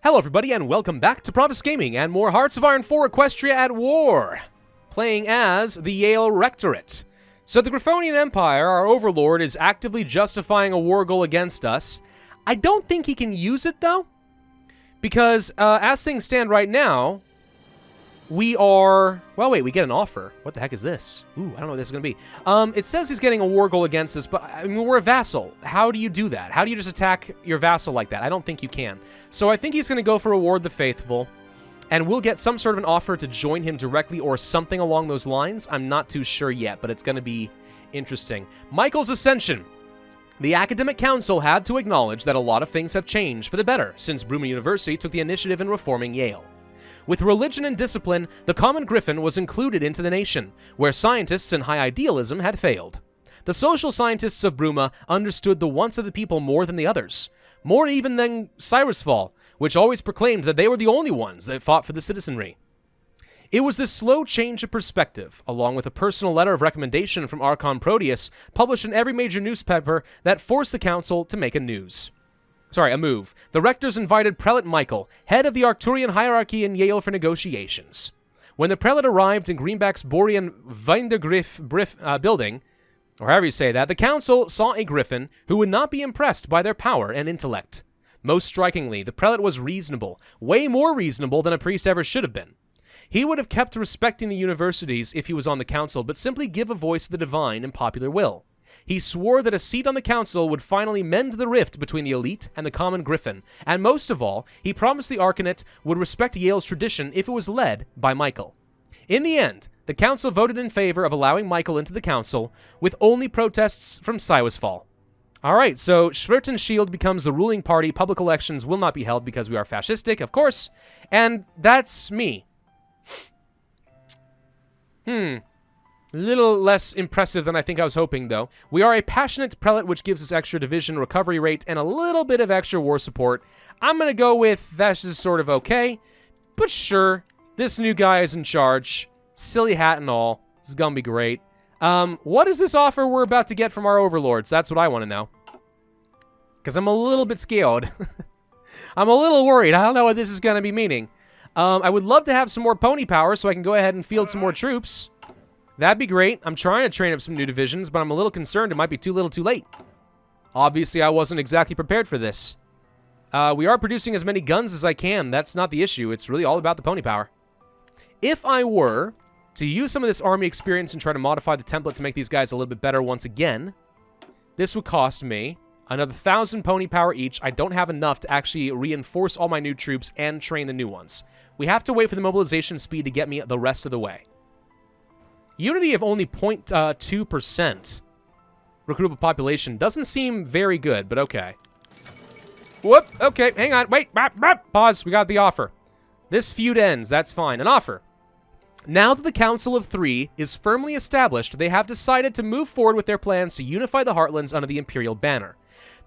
Hello everybody and welcome back to Pravus Gaming and more Hearts of Iron 4 Equestria at War, playing as the Yale Rectorate. So the Griffonian Empire, our Overlord, is actively justifying a war goal against us. I don't think he can use it though, because as things stand right now, we are... Well, wait, we get an offer. What the heck is this? Ooh, I don't know what this is going to be. It says he's getting a war goal against us, but I mean, we're a vassal. How do you do that? How do you just attack your vassal like that? I don't think you can. So I think he's going to go for Reward the Faithful, and we'll get some sort of an offer to join him directly or something along those lines. I'm not too sure yet, but it's going to be interesting. Michael's Ascension. The Academic Council had to acknowledge that a lot of things have changed for the better since Bruma University took the initiative in reforming Yale. With religion and discipline, the common griffon was included into the nation, where scientists and high idealism had failed. The social scientists of Bruma understood the wants of the people more than the others, more even than Cyrusfall, which always proclaimed that they were the only ones that fought for the citizenry. It was this slow change of perspective, along with a personal letter of recommendation from Archon Proteus, published in every major newspaper, that forced the council to make a move. The rectors invited Prelate Michael, head of the Arcturian hierarchy in Yale, for negotiations. When the prelate arrived in Greenback's Borean Vindergriff building, or however you say that, the council saw a griffin who would not be impressed by their power and intellect. Most strikingly, the prelate was reasonable, way more reasonable than a priest ever should have been. He would have kept respecting the universities if he was on the council, but simply give a voice to the divine and popular will. He swore that a seat on the council would finally mend the rift between the elite and the common griffin, and most of all, he promised the Arcanate would respect Yale's tradition if it was led by Michael. In the end, the council voted in favor of allowing Michael into the council, with only protests from Cyrusfall. Alright, so Schwertenschild becomes the ruling party. Public elections will not be held because we are fascistic, of course, and that's me. Little less impressive than I think I was hoping, though. We are a passionate prelate, which gives us extra division recovery rate and a little bit of extra war support. I'm going to go with that's just sort of okay. But sure, this new guy is in charge. Silly hat and all. This is going to be great. What is this offer we're about to get from our overlords? That's what I want to know. Because I'm a little bit scared. I'm a little worried. I don't know what this is going to be meaning. I would love to have some more pony power so I can go ahead and field some more troops. That'd be great. I'm trying to train up some new divisions, but I'm a little concerned it might be too little too late. Obviously, I wasn't exactly prepared for this. We are producing as many guns as I can. That's not the issue. It's really all about the pony power. If I were to use some of this army experience and try to modify the template to make these guys a little bit better once again, this would cost me another 1,000 pony power each. I don't have enough to actually reinforce all my new troops and train the new ones. We have to wait for the mobilization speed to get me the rest of the way. Unity of only 0.2% recruitable population doesn't seem very good, but okay. Whoop, okay, hang on, wait, pause, we got the offer. This feud ends, that's fine, an offer. Now that the Council of Three is firmly established, they have decided to move forward with their plans to unify the Heartlands under the Imperial banner.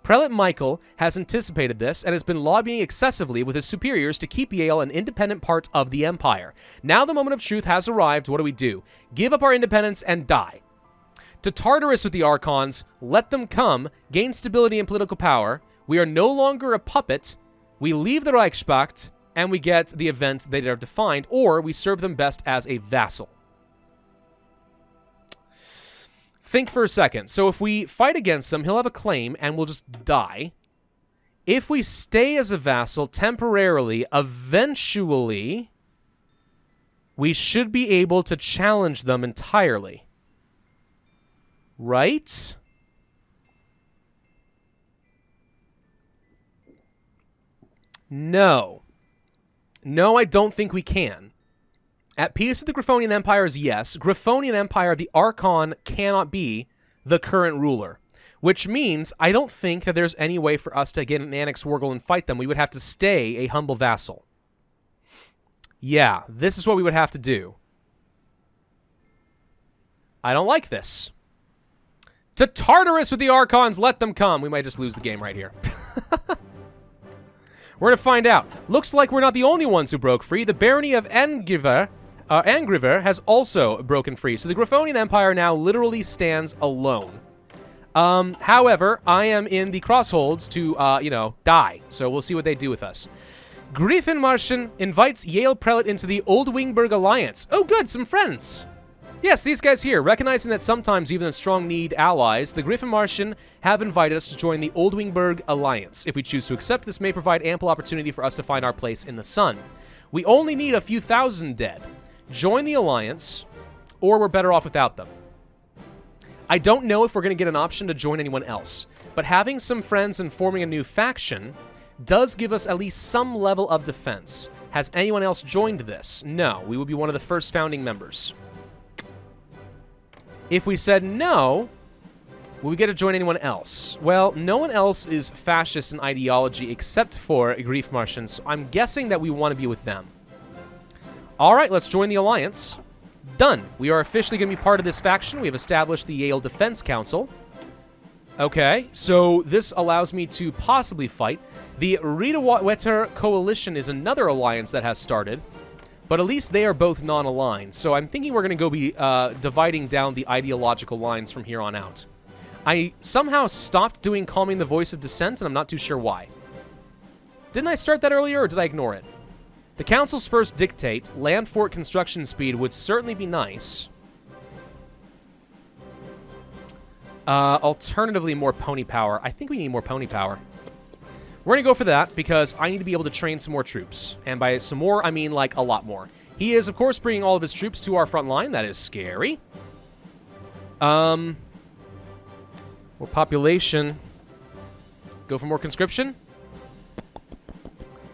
Prelate Michael has anticipated this and has been lobbying excessively with his superiors to keep Yale an independent part of the Empire. Now the moment of truth has arrived. What do? Give up our independence and die. To Tartarus with the Archons, let them come, gain stability and political power. We are no longer a puppet. We leave the Reichspakt, and we get the event they are defined, or we serve them best as a vassal. Think for a second. So if we fight against him, he'll have a claim and we'll just die. If we stay as a vassal temporarily, eventually, we should be able to challenge them entirely. Right? No. No, I don't think we can. At peace with the Griffonian Empire is yes. Griffonian Empire, the Archon, cannot be the current ruler. Which means I don't think that there's any way for us to get an Annex Wargle and fight them. We would have to stay a humble vassal. Yeah, this is what we would have to do. I don't like this. To Tartarus with the Archons, let them come. We might just lose the game right here. We're going to find out. Looks like we're not the only ones who broke free. The barony of Angriver has also broken free. So the Griffonian Empire now literally stands alone. However, I am in the crossholds to, die. So we'll see what they do with us. Griffon invites Yale Prelate into the Old Wingberg Alliance. Oh good, some friends. Yes, these guys here, recognizing that sometimes even the strong need allies, the Griffon have invited us to join the Old Wingberg Alliance. If we choose to accept, this may provide ample opportunity for us to find our place in the sun. We only need a few thousand dead. Join the Alliance, or we're better off without them. I don't know if we're going to get an option to join anyone else, but having some friends and forming a new faction does give us at least some level of defense. Has anyone else joined this? No, we would be one of the first founding members. If we said no, will we get to join anyone else? Well, no one else is fascist in ideology except for Griffmartians, so I'm guessing that we want to be with them. Alright, let's join the Alliance. Done. We are officially going to be part of this faction. We have established the Yale Defense Council. Okay, so this allows me to possibly fight. The Rethinking Coalition is another alliance that has started, but at least they are both non-aligned, so I'm thinking we're going to go be dividing down the ideological lines from here on out. I somehow stopped doing Calming the Voice of Dissent, and I'm not too sure why. Didn't I start that earlier, or did I ignore it? The Council's first dictate, land fort construction speed, would certainly be nice. Alternatively, more pony power. I think we need more pony power. We're going to go for that because I need to be able to train some more troops. And by some more, I mean like a lot more. He is, of course, bringing all of his troops to our front line. That is scary. More population. Go for more conscription.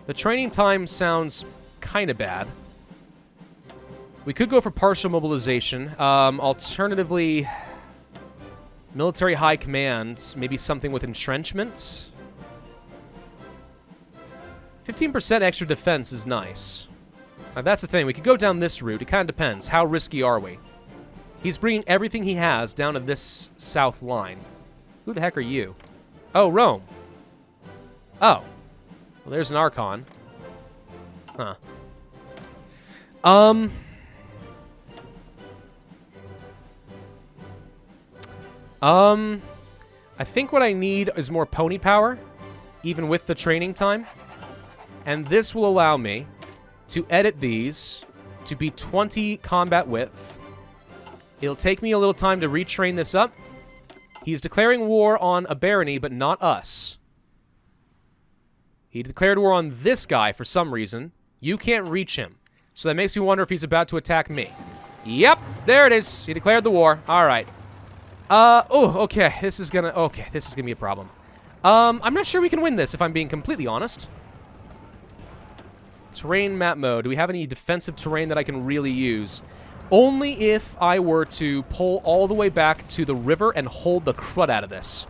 The training time sounds kind of bad. We could go for partial mobilization. Alternatively, military high command. Maybe something with entrenchment. 15% extra defense is nice. Now, that's the thing. We could go down this route. It kind of depends. How risky are we? He's bringing everything he has down to this south line. Who the heck are you? Oh, Rome. Oh. Well, there's an Archon. Huh. I think what I need is more pony power, even with the training time. And this will allow me to edit these to be 20 combat width. It'll take me a little time to retrain this up. He's declaring war on a barony, but not us. He declared war on this guy for some reason. You can't reach him. So that makes me wonder if he's about to attack me. Yep, there it is. He declared the war. All right. Okay. This is gonna be a problem. I'm not sure we can win this, if I'm being completely honest. Terrain map mode. Do we have any defensive terrain that I can really use? Only if I were to pull all the way back to the river and hold the crud out of this.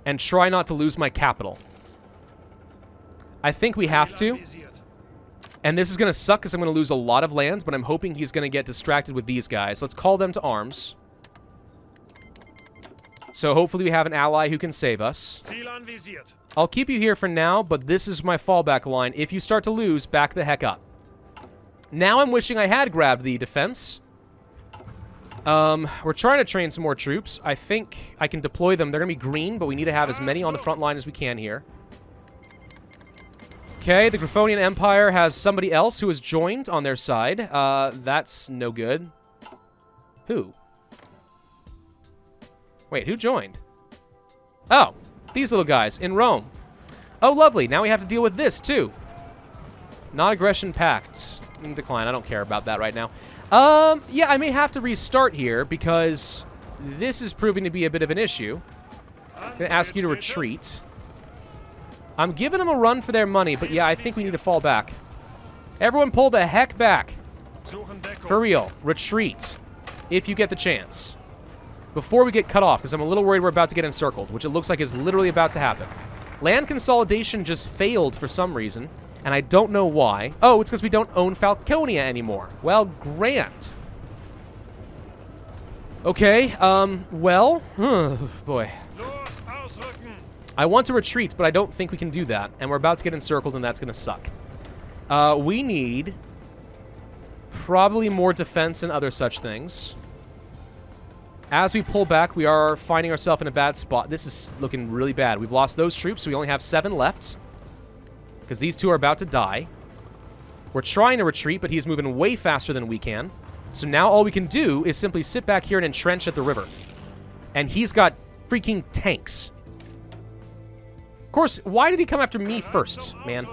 And try not to lose my capital. I think we have to. And this is going to suck because I'm going to lose a lot of lands, but I'm hoping he's going to get distracted with these guys. Let's call them to arms. So hopefully we have an ally who can save us. I'll keep you here for now, but this is my fallback line. If you start to lose, back the heck up. Now I'm wishing I had grabbed the defense. We're trying to train some more troops. I think I can deploy them. They're going to be green, but we need to have as many on the front line as we can here. Okay, the Griffonian Empire has somebody else who has joined on their side. That's no good. Who? Wait, who joined? Oh, these little guys in Rome. Oh, lovely. Now we have to deal with this, too. Non-aggression pact. Decline. I don't care about that right now. Yeah, I may have to restart here because this is proving to be a bit of an issue. I'm going to ask you to retreat. I'm giving them a run for their money, but yeah, I think we need to fall back. Everyone pull the heck back. For real. Retreat. If you get the chance. Before we get cut off, because I'm a little worried we're about to get encircled, which it looks like is literally about to happen. Land consolidation just failed for some reason, and I don't know why. Oh, it's because we don't own Falconia anymore. Well, grant. Okay, well, boy. I want to retreat, but I don't think we can do that, and we're about to get encircled, and that's going to suck. We need probably more defense and other such things. As we pull back, we are finding ourselves in a bad spot. This is looking really bad. We've lost those troops, so we only have 7 left. Because these 2 are about to die. We're trying to retreat, but he's moving way faster than we can. So now all we can do is simply sit back here and entrench at the river. And he's got freaking tanks. Of course, why did he come after me first, man?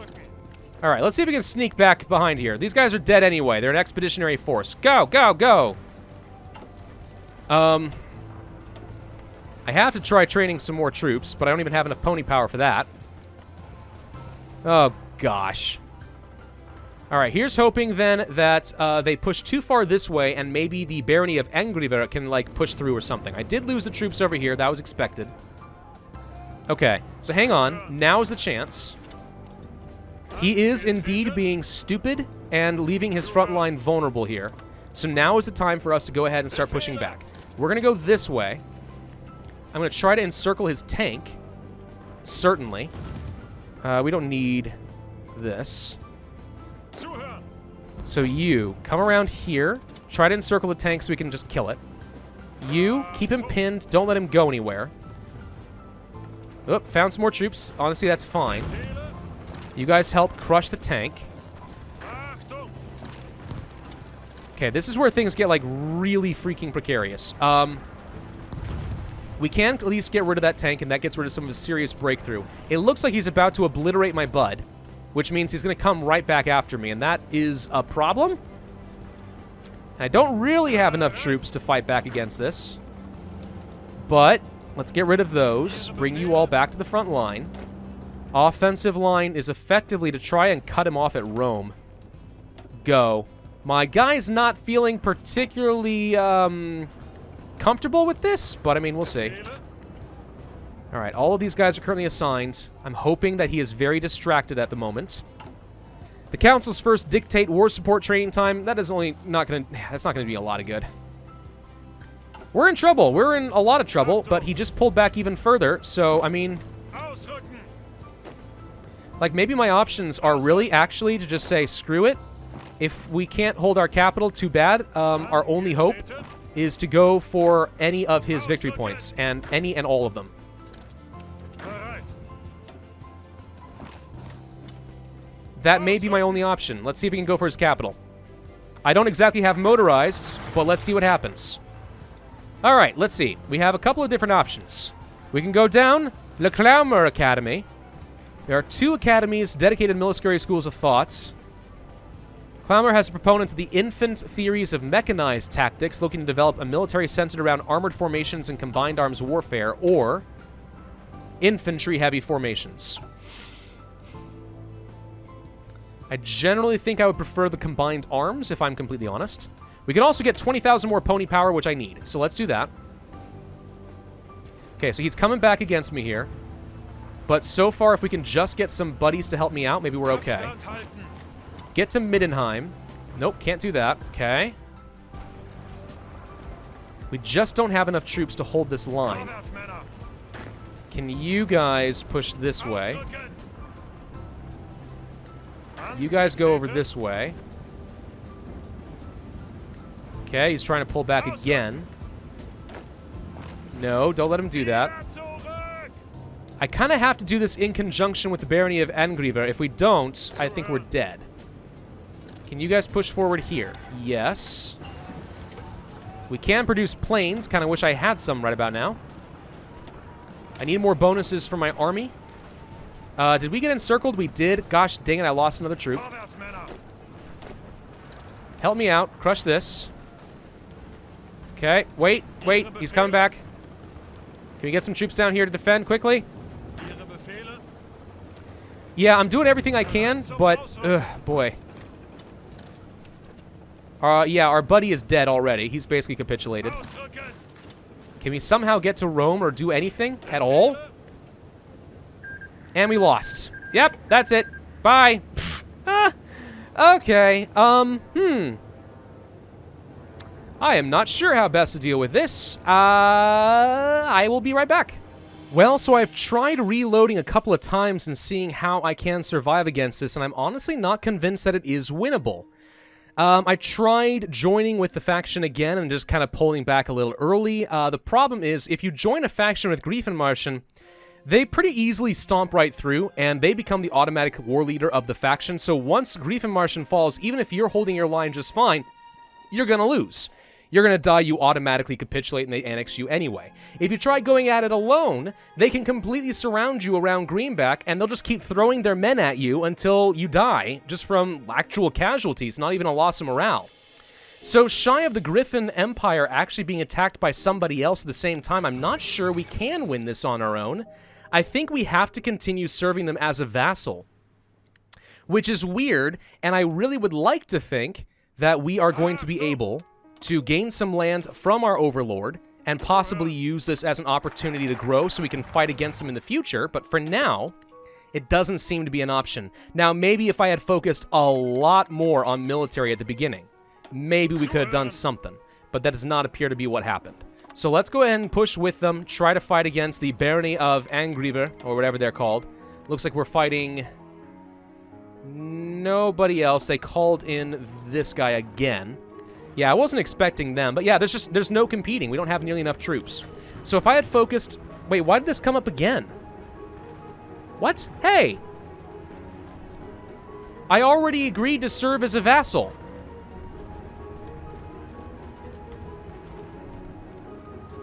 Alright, let's see if we can sneak back behind here. These guys are dead anyway. They're an expeditionary force. Go, go, go! I have to try training some more troops, but I don't even have enough pony power for that. Oh, gosh. Alright, here's hoping then that they push too far this way and maybe the barony of Engriver can, like, push through or something. I did lose the troops over here. That was expected. Okay, so hang on. Now is the chance. He is indeed being stupid and leaving his front line vulnerable here. So now is the time for us to go ahead and start pushing back. We're going to go this way. I'm going to try to encircle his tank. Certainly. We don't need this. So you, come around here. Try to encircle the tank so we can just kill it. You, keep him pinned. Don't let him go anywhere. Oop, found some more troops. Honestly, that's fine. You guys help crush the tank. Okay, this is where things get, like, really freaking precarious. We can at least get rid of that tank, and that gets rid of some of his serious breakthrough. It looks like he's about to obliterate my bud, which means he's going to come right back after me, and that is a problem. And I don't really have enough troops to fight back against this. But let's get rid of those, bring you all back to the front line. Offensive line is effectively to try and cut him off at Rome. Go. My guy's not feeling particularly comfortable with this, but I mean, we'll see. Alright, all of these guys are currently assigned. I'm hoping that he is very distracted at the moment. The council's first dictate war support training time. That is only not gonna... That's not gonna be a lot of good. We're in trouble. We're in a lot of trouble, but he just pulled back even further, so, I mean... Like, maybe my options are really actually to just say, screw it. If we can't hold our capital, too bad. Our only hope is to go for any of his victory points, and any and all of them. That may be my only option. Let's see if we can go for his capital. I don't exactly have motorized, but let's see what happens. Alright, let's see. We have a couple of different options. We can go down Le Clamor Academy. There are 2 academies, dedicated military schools of thoughts. Clamor has proponents of the infant theories of mechanized tactics, looking to develop a military centered around armored formations and combined arms warfare, or infantry-heavy formations. I generally think I would prefer the combined arms, if I'm completely honest. We can also get 20,000 more pony power, which I need, so let's do that. Okay, so he's coming back against me here. But so far, if we can just get some buddies to help me out, maybe we're okay. Get to Middenheim. Nope, can't do that. Okay. We just don't have enough troops to hold this line. Can you guys push this way? You guys go over this way. Okay, he's trying to pull back again. No, don't let him do that. I kind of have to do this in conjunction with the barony of Angriver. If we don't, I think we're dead. Can you guys push forward here? Yes. We can produce planes. Kind of wish I had some right about now. I need more bonuses for my army. Did we get encircled? We did. Gosh dang it, I lost another troop. Help me out. Crush this. Okay, wait. He's coming back. Can we get some troops down here to defend quickly? Yeah, I'm doing everything I can, but... Ugh, boy. Yeah, our buddy is dead already. He's basically capitulated. Can we somehow get to Rome or do anything at all? And we lost. Yep, that's it. Bye. Okay. I am not sure how best to deal with this. I will be right back. Well, so I've tried reloading a couple of times and seeing how I can survive against this, and I'm honestly not convinced that it is winnable. I tried joining with the faction again and just kind of pulling back a little early. The problem is, if you join a faction with Griffon, they pretty easily stomp right through, and they become the automatic war leader of the faction. So once Griffon falls, even if you're holding your line just fine, you're going to lose. You're going to die, you automatically capitulate, and they annex you anyway. If you try going at it alone, they can completely surround you around Greenback, and they'll just keep throwing their men at you until you die, just from actual casualties, not even a loss of morale. So shy of the Griffon Empire actually being attacked by somebody else at the same time, I'm not sure we can win this on our own. I think we have to continue serving them as a vassal, which is weird, and I really would like to think that we are going to be able to gain some land from our Overlord and possibly use this as an opportunity to grow so we can fight against them in the future, but for now, it doesn't seem to be an option. Now, maybe if I had focused a lot more on military at the beginning, maybe we could have done something, but that does not appear to be what happened. So let's go ahead and push with them, try to fight against the Barony of Angriver, or whatever they're called. Looks like we're fighting nobody else. They called in this guy again. Yeah, I wasn't expecting them, but yeah, there's no competing. We don't have nearly enough troops. So if I had focused... Wait, why did this come up again? What? Hey! I already agreed to serve as a vassal.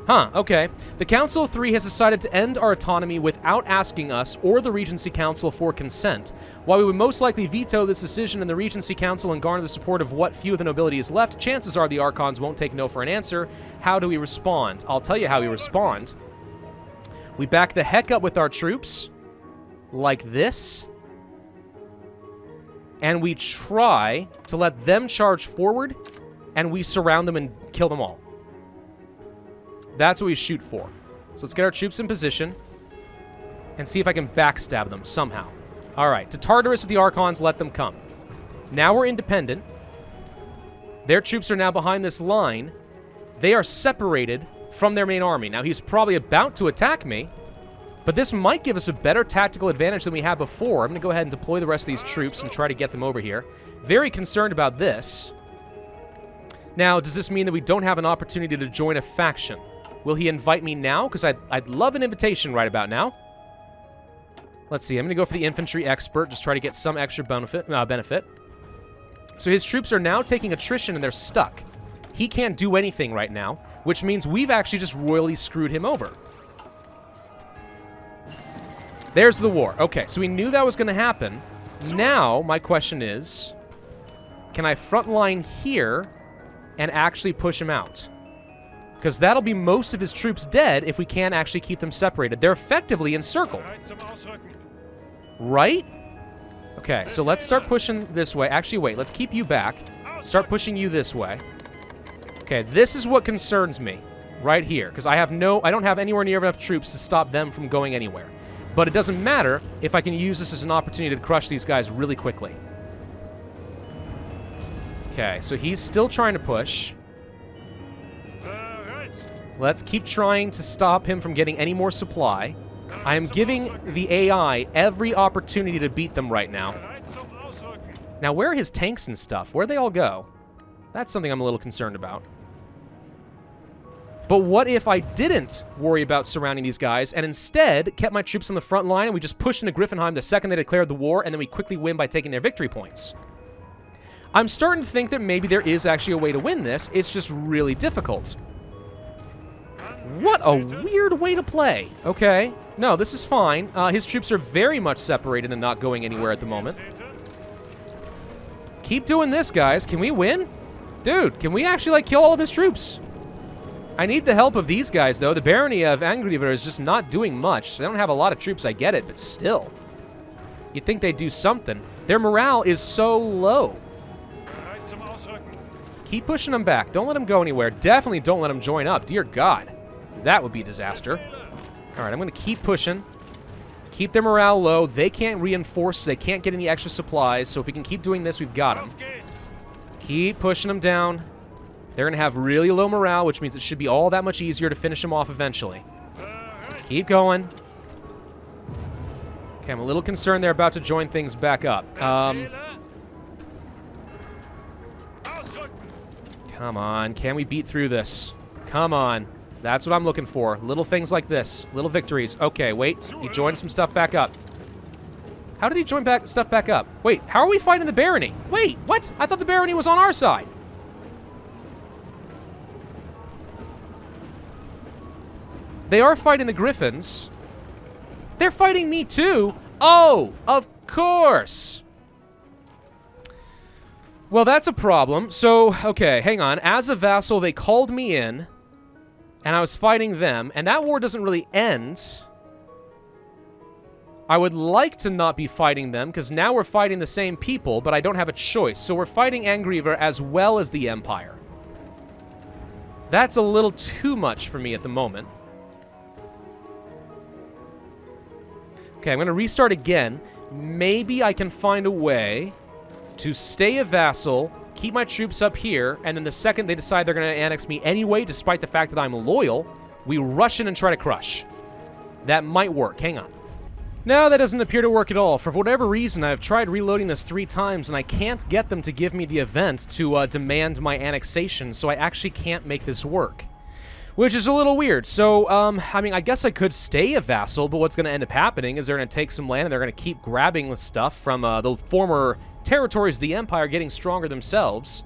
Huh, okay. The Council of Three has decided to end our autonomy without asking us or the Regency Council for consent. While we would most likely veto this decision in the Regency Council and garner the support of what few of the nobility is left, chances are the Archons won't take no for an answer. How do we respond? I'll tell you how we respond. We back the heck up with our troops, like this, and we try to let them charge forward, and we surround them and kill them all. That's what we shoot for. So let's get our troops in position and see if I can backstab them somehow. All right, to Tartarus with the Archons, let them come. Now we're independent. Their troops are now behind this line. They are separated from their main army. Now he's probably about to attack me, but this might give us a better tactical advantage than we had before. I'm going to go ahead and deploy the rest of these troops and try to get them over here. Very concerned about this. Now, does this mean that we don't have an opportunity to join a faction? Will he invite me now? Because I'd love an invitation right about now. Let's see. I'm going to go for the infantry expert. Just try to get some extra benefit. So his troops are now taking attrition and they're stuck. He can't do anything right now, which means we've actually just royally screwed him over. There's the war. Okay, so we knew that was going to happen. Now, my question is, can I frontline here and actually push him out? Because that'll be most of his troops dead if we can't actually keep them separated. They're effectively encircled. Right? Okay, so let's start pushing this way. Actually, wait, let's keep you back. Start pushing you this way. Okay, this is what concerns me right here. Because I don't have anywhere near enough troops to stop them from going anywhere. But it doesn't matter if I can use this as an opportunity to crush these guys really quickly. Okay, so he's still trying to push. Let's keep trying to stop him from getting any more supply. I am giving the AI every opportunity to beat them right now. Now, where are his tanks and stuff? Where'd they all go? That's something I'm a little concerned about. But what if I didn't worry about surrounding these guys and instead kept my troops on the front line and we just pushed into Griffonheim the second they declared the war and then we quickly win by taking their victory points? I'm starting to think that maybe there is actually a way to win this. It's just really difficult. What a weird way to play. Okay. No, this is fine. His troops are very much separated and not going anywhere at the moment. Keep doing this, guys. Can we win? Dude, can we actually, like, kill all of his troops? I need the help of these guys, though. The Barony of Angriver is just not doing much. They don't have a lot of troops, I get it, but still. You'd think they'd do something. Their morale is so low. Keep pushing them back. Don't let them go anywhere. Definitely don't let them join up. Dear God. That would be a disaster. All right, I'm going to keep pushing. Keep their morale low. They can't reinforce. They can't get any extra supplies. So if we can keep doing this, we've got them. Keep pushing them down. They're going to have really low morale, which means it should be all that much easier to finish them off eventually. Keep going. Okay, I'm a little concerned they're about to join things back up. Come on, can we beat through this? Come on. That's what I'm looking for. Little things like this. Little victories. Okay, wait. He joined some stuff back up. How did he join stuff back up? Wait, how are we fighting the barony? Wait, what? I thought the barony was on our side. They are fighting the griffons. They're fighting me too. Oh, of course. Well, that's a problem. So, okay, hang on. As a vassal, they called me in, and I was fighting them, and that war doesn't really end. I would like to not be fighting them, because now we're fighting the same people, but I don't have a choice. So we're fighting Angriever as well as the Empire. That's a little too much for me at the moment. Okay, I'm going to restart again. Maybe I can find a way to stay a vassal, keep my troops up here, and then the second they decide they're going to annex me anyway, despite the fact that I'm loyal, we rush in and try to crush. That might work. Hang on. No, that doesn't appear to work at all. For whatever reason, I've tried reloading this 3 times, and I can't get them to give me the event to demand my annexation, so I actually can't make this work. Which is a little weird. So, I mean, I guess I could stay a vassal, but what's going to end up happening is they're going to take some land and they're going to keep grabbing the stuff from the former territories of the Empire, getting stronger themselves.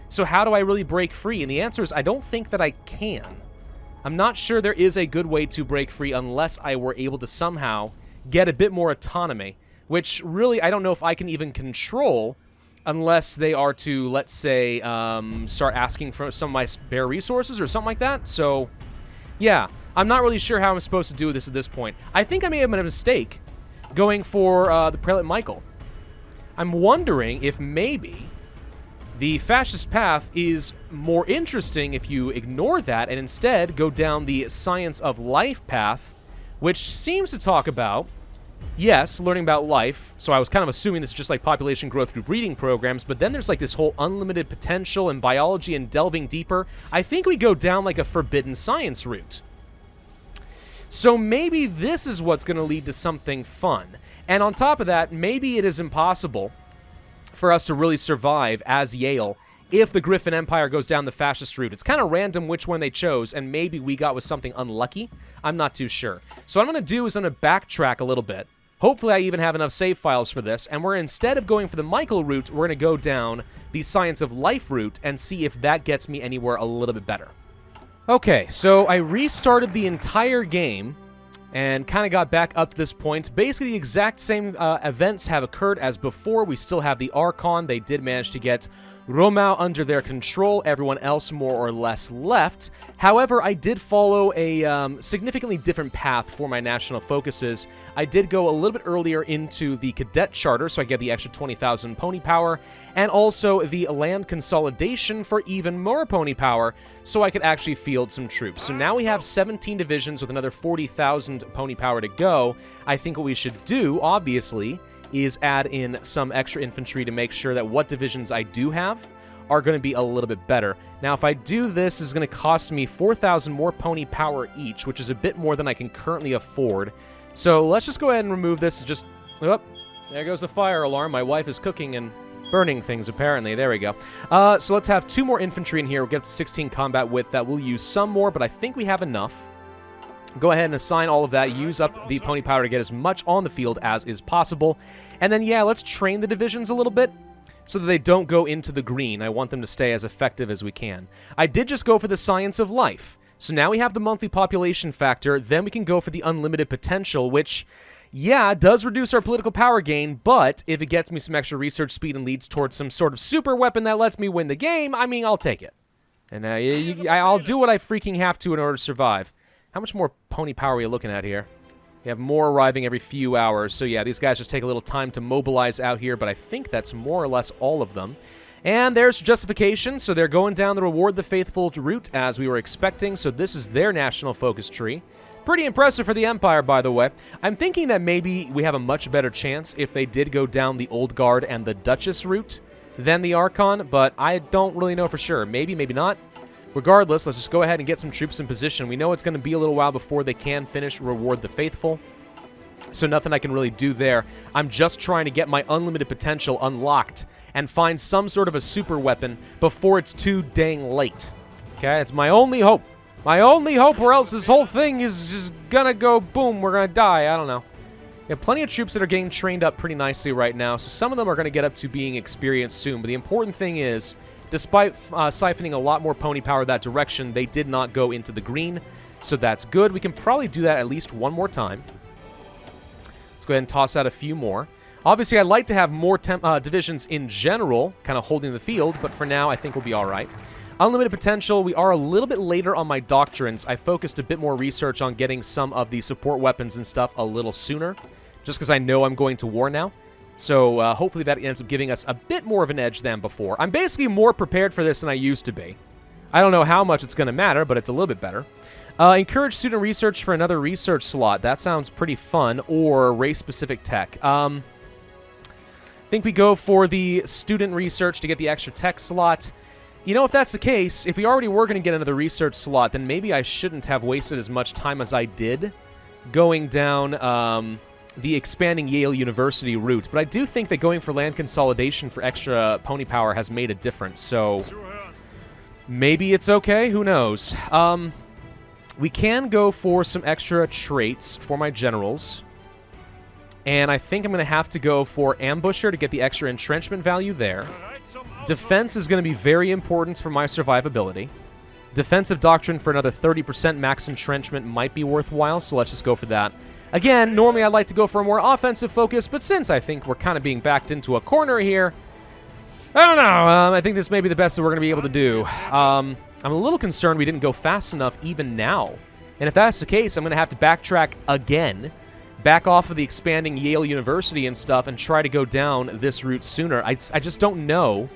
So how do I really break free? And the answer is I don't think that I can. I'm not sure there is a good way to break free unless I were able to somehow get a bit more autonomy, which really I don't know if I can even control unless they are to, let's say, start asking for some of my spare resources or something like that. So, yeah, I'm not really sure how I'm supposed to do this at this point. I think I may have made a mistake going for the Prelate Michael. I'm wondering if maybe the fascist path is more interesting if you ignore that and instead go down the science of life path, which seems to talk about, yes, learning about life. So I was kind of assuming this is just like population growth through breeding programs, but then there's like this whole unlimited potential in biology and delving deeper. I think we go down like a forbidden science route. So maybe this is what's going to lead to something fun. And on top of that, maybe it is impossible for us to really survive as Yale if the Griffon Empire goes down the fascist route. It's kind of random which one they chose, and maybe we got with something unlucky. I'm not too sure. So what I'm going to do is I'm going to backtrack a little bit. Hopefully I even have enough save files for this, and we're instead of going for the Michael route, we're going to go down the Science of Life route and see if that gets me anywhere a little bit better. Okay, so I restarted the entire game and kind of got back up to this point. Basically, the exact same events have occurred as before. We still have the Archon. They did manage to get Romau under their control. Everyone else more or less left. However, I did follow a significantly different path for my national focuses. I did go a little bit earlier into the Cadet Charter, so I get the extra 20,000 pony power, and also the land consolidation for even more pony power, so I could actually field some troops. So now we have 17 divisions with another 40,000 pony power to go. I think what we should do, obviously, is add in some extra infantry to make sure that what divisions I do have are going to be a little bit better. Now, if I do this, it's going to cost me 4,000 more pony power each, which is a bit more than I can currently afford. So let's just go ahead and remove this. Just, oh, there goes the fire alarm. My wife is cooking and burning things, apparently. There we go. So let's have 2 more infantry in here. We'll get up to 16 combat width. That we'll use some more, but I think we have enough. Go ahead and assign all of that. Use up the pony power to get as much on the field as is possible. And then, yeah, let's train the divisions a little bit so that they don't go into the green. I want them to stay as effective as we can. I did just go for the Science of Life. So now we have the monthly population factor. Then we can go for the unlimited potential, which, yeah, does reduce our political power gain. But if it gets me some extra research speed and leads towards some sort of super weapon that lets me win the game, I mean, I'll take it. And I'll do what I freaking have to in order to survive. How much more pony power are we looking at here? We have more arriving every few hours. So yeah, these guys just take a little time to mobilize out here, but I think that's more or less all of them. And there's justification. So they're going down the Reward the Faithful route as we were expecting. So this is their national focus tree. Pretty impressive for the Empire, by the way. I'm thinking that maybe we have a much better chance if they did go down the Old Guard and the Duchess route than the Archon, but I don't really know for sure. Maybe, maybe not. Regardless, let's just go ahead and get some troops in position. We know it's going to be a little while before they can finish Reward the Faithful, so nothing I can really do there. I'm just trying to get my unlimited potential unlocked, and find some sort of a super weapon before it's too dang late. Okay, it's my only hope. My only hope, or else this whole thing is just gonna go boom, we're gonna die. I don't know. We have plenty of troops that are getting trained up pretty nicely right now, so some of them are gonna get up to being experienced soon. But the important thing is, despite siphoning a lot more pony power that direction, they did not go into the green, so that's good. We can probably do that at least one more time. Let's go ahead and toss out a few more. Obviously, I'd like to have more divisions in general, kind of holding the field, but for now, I think we'll be all right. Unlimited potential, we are a little bit later on my doctrines. I focused a bit more research on getting some of the support weapons and stuff a little sooner, just because I know I'm going to war now. So hopefully that ends up giving us a bit more of an edge than before. I'm basically more prepared for this than I used to be. I don't know how much it's going to matter, but it's a little bit better. Encourage student research for another research slot. That sounds pretty fun. Or race-specific tech. I think we go for the student research to get the extra tech slot. You know, if that's the case, if we already were going to get another research slot, then maybe I shouldn't have wasted as much time as I did going down the expanding Yale University route. But I do think that going for land consolidation for extra pony power has made a difference, so maybe it's okay. Who knows? We can go for some extra traits for my generals. And I think I'm going to have to go for Ambusher to get the extra entrenchment value there. Defense is going to be very important for my survivability. Defensive Doctrine for another 30% max entrenchment might be worthwhile, so let's just go for that. Again, normally I'd like to go for a more offensive focus, but since I think we're kind of being backed into a corner here, I don't know. I think this may be the best that we're going to be able to do. I'm a little concerned we didn't go fast enough even now. And if that's the case, I'm going to have to backtrack again, back off of the expanding Yale University and stuff, and try to go down this route sooner. I just don't know.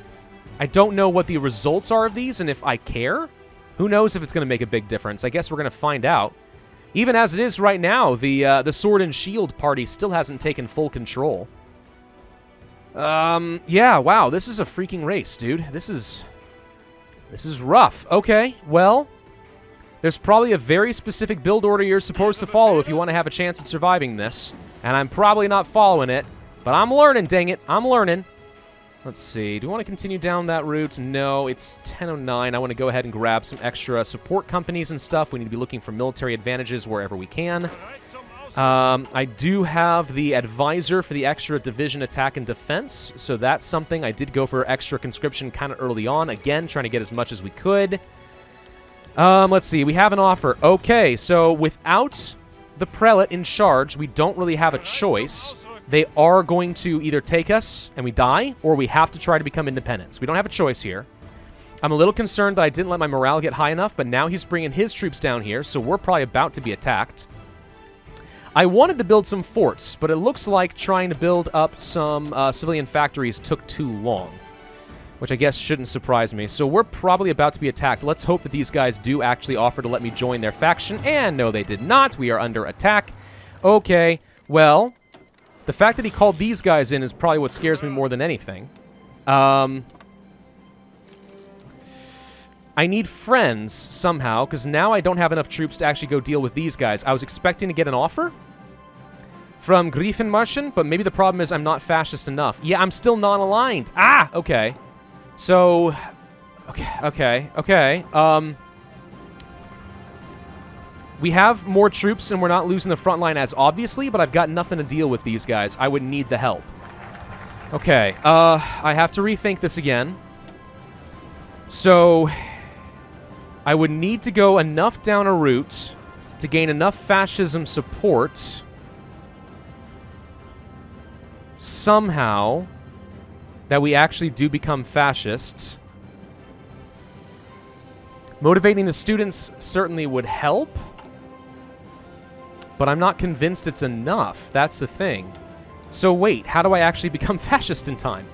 I don't know what the results are of these, and if I care. Who knows if it's going to make a big difference? I guess we're going to find out. Even as it is right now, the Sword and Shield party still hasn't taken full control. Yeah, wow, this is a freaking race, dude. This is rough. Okay, well, there's probably a very specific build order you're supposed to follow if you want to have a chance at surviving this. And I'm probably not following it, but I'm learning, dang it. I'm learning. Let's see. Do we want to continue down that route? No, it's 10:09. I want to go ahead and grab some extra support companies and stuff. We need to be looking for military advantages wherever we can. I do have the advisor for the extra division attack and defense, so that's something. I did go for extra conscription kind of early on. Again, trying to get as much as we could. Let's see. We have an offer. Okay, so without the prelate in charge, we don't really have a choice. They are going to either take us and we die, or we have to try to become independent. We don't have a choice here. I'm a little concerned that I didn't let my morale get high enough, but now he's bringing his troops down here, so we're probably about to be attacked. I wanted to build some forts, but it looks like trying to build up some civilian factories took too long, which I guess shouldn't surprise me. So we're probably about to be attacked. Let's hope that these guys do actually offer to let me join their faction, and no, they did not. We are under attack. Okay, well, the fact that he called these guys in is probably what scares me more than anything. I need friends somehow, because now I don't have enough troops to actually go deal with these guys. I was expecting to get an offer from Griffon, but maybe the problem is I'm not fascist enough. Yeah, I'm still non-aligned. Ah, okay. So, okay. We have more troops, and we're not losing the front line as obviously, but I've got nothing to deal with these guys. I would need the help. Okay, I have to rethink this again. So, I would need to go enough down a route to gain enough fascism support somehow that we actually do become fascists. Motivating the students certainly would help, but I'm not convinced it's enough. That's the thing. So wait, how do I actually become fascist in time?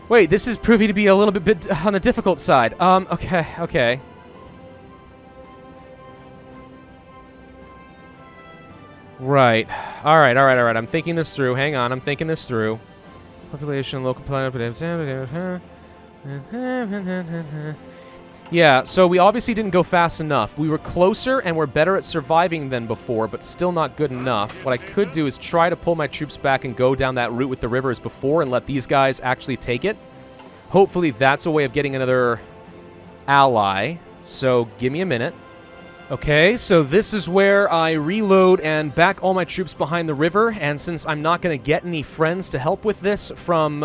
Wait, this is proving to be a little bit on the difficult side. Okay. Right. All right. I'm thinking this through. Hang on, I'm thinking this through. Population, local planet. Yeah, so we obviously didn't go fast enough. We were closer and we're better at surviving than before, but still not good enough. What I could do is try to pull my troops back and go down that route with the river as before and let these guys actually take it. Hopefully that's a way of getting another ally. So give me a minute. Okay, so this is where I reload and back all my troops behind the river, and since I'm not going to get any friends to help with this from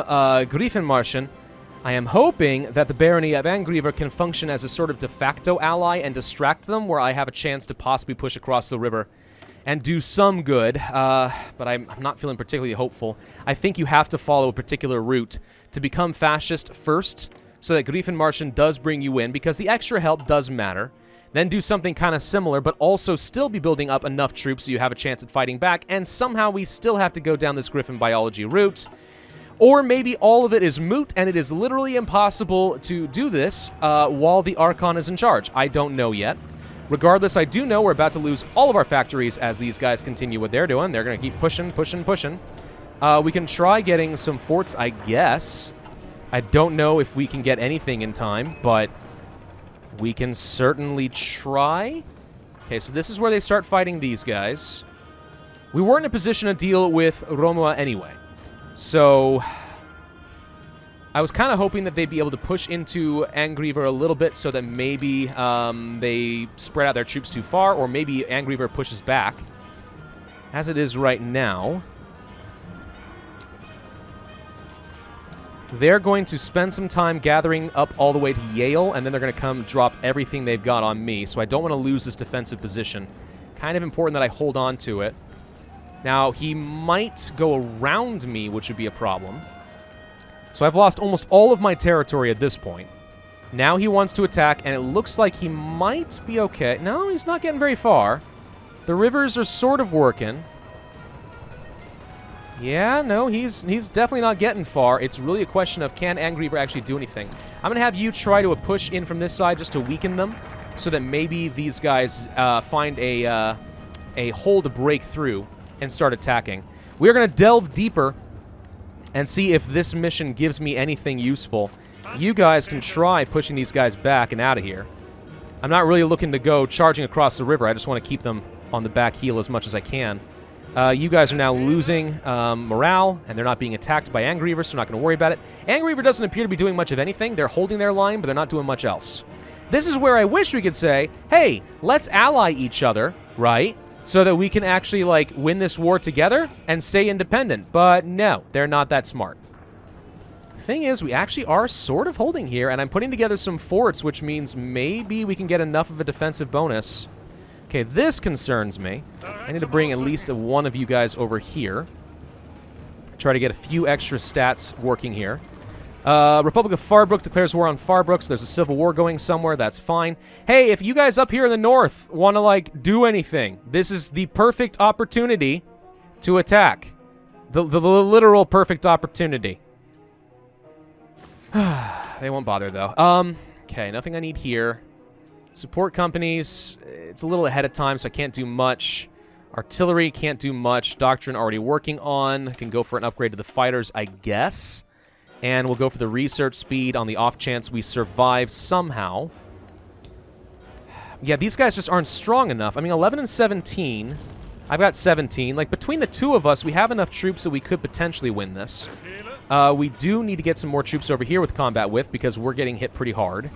Griffon, I am hoping that the barony of Angriver can function as a sort of de facto ally and distract them, where I have a chance to possibly push across the river and do some good, but I'm not feeling particularly hopeful. I think you have to follow a particular route to become fascist first, so that Griffon does bring you in, because the extra help does matter. Then do something kind of similar, but also still be building up enough troops so you have a chance at fighting back, and somehow we still have to go down this Griffon biology route. Or maybe all of it is moot, and it is literally impossible to do this while the Archon is in charge. I don't know yet. Regardless, I do know we're about to lose all of our factories as these guys continue what they're doing. They're going to keep pushing, pushing, pushing. We can try getting some forts, I guess. I don't know if we can get anything in time, but we can certainly try. Okay, so this is where they start fighting these guys. We weren't in a position to deal with Romua anyway. So I was kind of hoping that they'd be able to push into Angriver a little bit so that maybe they spread out their troops too far, or maybe Angriver pushes back. As it is right now, they're going to spend some time gathering up all the way to Yale, and then they're going to come drop everything they've got on me, so I don't want to lose this defensive position. Kind of important that I hold on to it. Now, he might go around me, which would be a problem. So I've lost almost all of my territory at this point. Now he wants to attack, and it looks like he might be okay. No, he's not getting very far. The rivers are sort of working. Yeah, no, he's definitely not getting far. It's really a question of, can Angriver actually do anything? I'm going to have you try to push in from this side just to weaken them, so that maybe these guys find a hole to break through and start attacking. We're going to delve deeper and see if this mission gives me anything useful. You guys can try pushing these guys back and out of here. I'm not really looking to go charging across the river. I just want to keep them on the back heel as much as I can. You guys are now losing morale, and they're not being attacked by Angriver, so I'm not going to worry about it. Angriver doesn't appear to be doing much of anything. They're holding their line, but they're not doing much else. This is where I wish we could say, hey, let's ally each other, right? So that we can actually, like, win this war together and stay independent. But no, they're not that smart. Thing is, we actually are sort of holding here, and I'm putting together some forts, which means maybe we can get enough of a defensive bonus. Okay, this concerns me. I need to bring at least one of you guys over here. Try to get a few extra stats working here. Republic of Farbrook declares war on Farbrook, so there's a civil war going somewhere. That's fine. Hey, if you guys up here in the north want to, like, do anything, this is the perfect opportunity to attack. The literal perfect opportunity. They won't bother, though. Okay, nothing I need here. Support companies, it's a little ahead of time, so I can't do much. Artillery, can't do much. Doctrine already working on. Can go for an upgrade to the fighters, I guess. And we'll go for the research speed on the off chance we survive somehow. Yeah, these guys just aren't strong enough. I mean, 11 and 17. I've got 17. Like, between the two of us, we have enough troops that we could potentially win this. We do need to get some more troops over here with combat with, because we're getting hit pretty hard.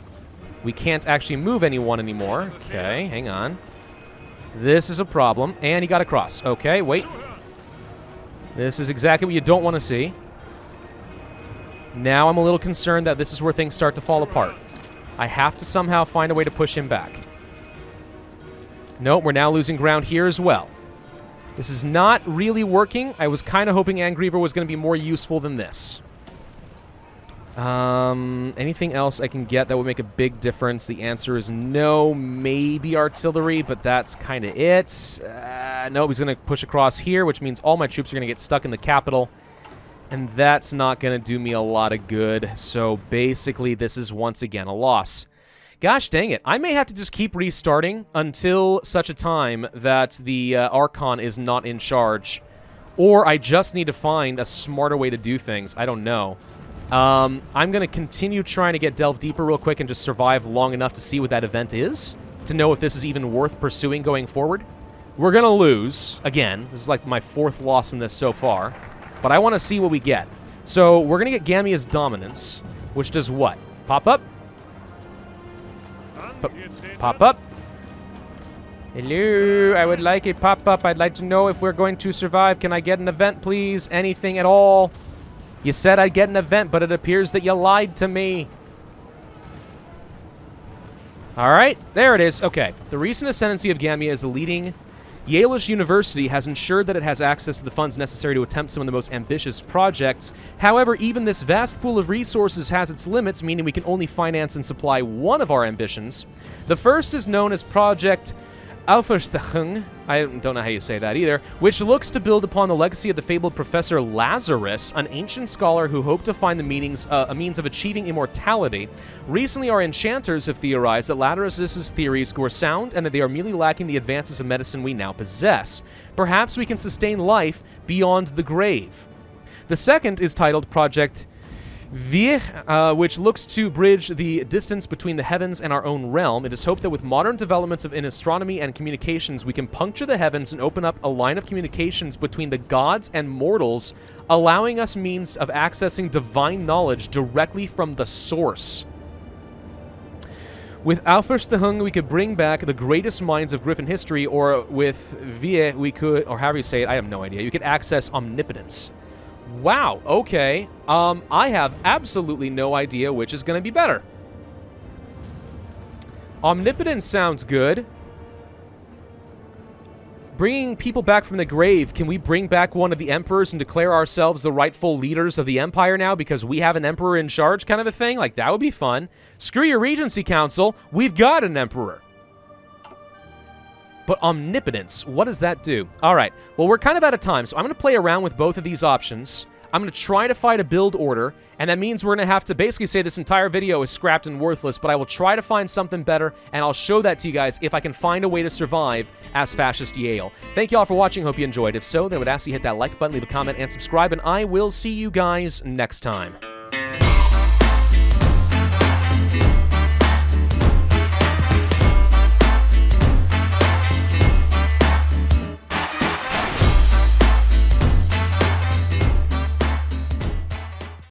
We can't actually move anyone anymore. Okay, hang on. This is a problem. And he got across. Okay, wait. This is exactly what you don't want to see. Now I'm a little concerned that this is where things start to fall apart. I have to somehow find a way to push him back. Nope, we're now losing ground here as well. This is not really working. I was kind of hoping Angriver was going to be more useful than this. Anything else I can get that would make a big difference? The answer is no. Maybe artillery, but that's kind of it. No, he's going to push across here, which means all my troops are going to get stuck in the capital. And that's not going to do me a lot of good. So basically, this is once again a loss. Gosh dang it. I may have to just keep restarting until such a time that the Archon is not in charge. Or I just need to find a smarter way to do things. I don't know. I'm going to continue trying to delve deeper real quick and just survive long enough to see what that event is, to know if this is even worth pursuing going forward. We're going to lose. Again, this is like my 4th loss in this so far. But I want to see what we get. So we're going to get Gamia's Dominance, which does what? Pop up? Pop up? Hello, I would like a pop-up. I'd like to know if we're going to survive. Can I get an event, please? Anything at all? You said I'd get an event, but it appears that you lied to me. All right, there it is. Okay, the recent ascendancy of Gamia as the leading Yale University has ensured that it has access to the funds necessary to attempt some of the most ambitious projects. However, even this vast pool of resources has its limits, meaning we can only finance and supply one of our ambitions. The first is known as Project Aufrechterung, I don't know how you say that either, which looks to build upon the legacy of the fabled Professor Lazarus, an ancient scholar who hoped to find a means of achieving immortality. Recently, our enchanters have theorized that Lazarus's theories were sound and that they are merely lacking the advances of medicine we now possess. Perhaps we can sustain life beyond the grave. The second is titled Project Vir, which looks to bridge the distance between the heavens and our own realm. It is hoped that with modern developments in astronomy and communications, we can puncture the heavens and open up a line of communications between the gods and mortals, allowing us means of accessing divine knowledge directly from the source. With Aufrechterung, we could bring back the greatest minds of Griffon history, or with Vir, we could, or however you say it, I have no idea, you could access omnipotence. Wow, okay. I have absolutely no idea which is going to be better. Omnipotence sounds good. Bringing people back from the grave. Can we bring back one of the emperors and declare ourselves the rightful leaders of the empire now because we have an emperor in charge kind of a thing? Like, that would be fun. Screw your Regency Council. We've got an emperor. But omnipotence, what does that do? All right, well, we're kind of out of time, so I'm going to play around with both of these options. I'm going to try to find a build order, and that means we're going to have to basically say this entire video is scrapped and worthless, but I will try to find something better, and I'll show that to you guys if I can find a way to survive as Fascist Yale. Thank you all for watching. Hope you enjoyed. If so, then I would ask you to hit that like button, leave a comment, and subscribe, and I will see you guys next time.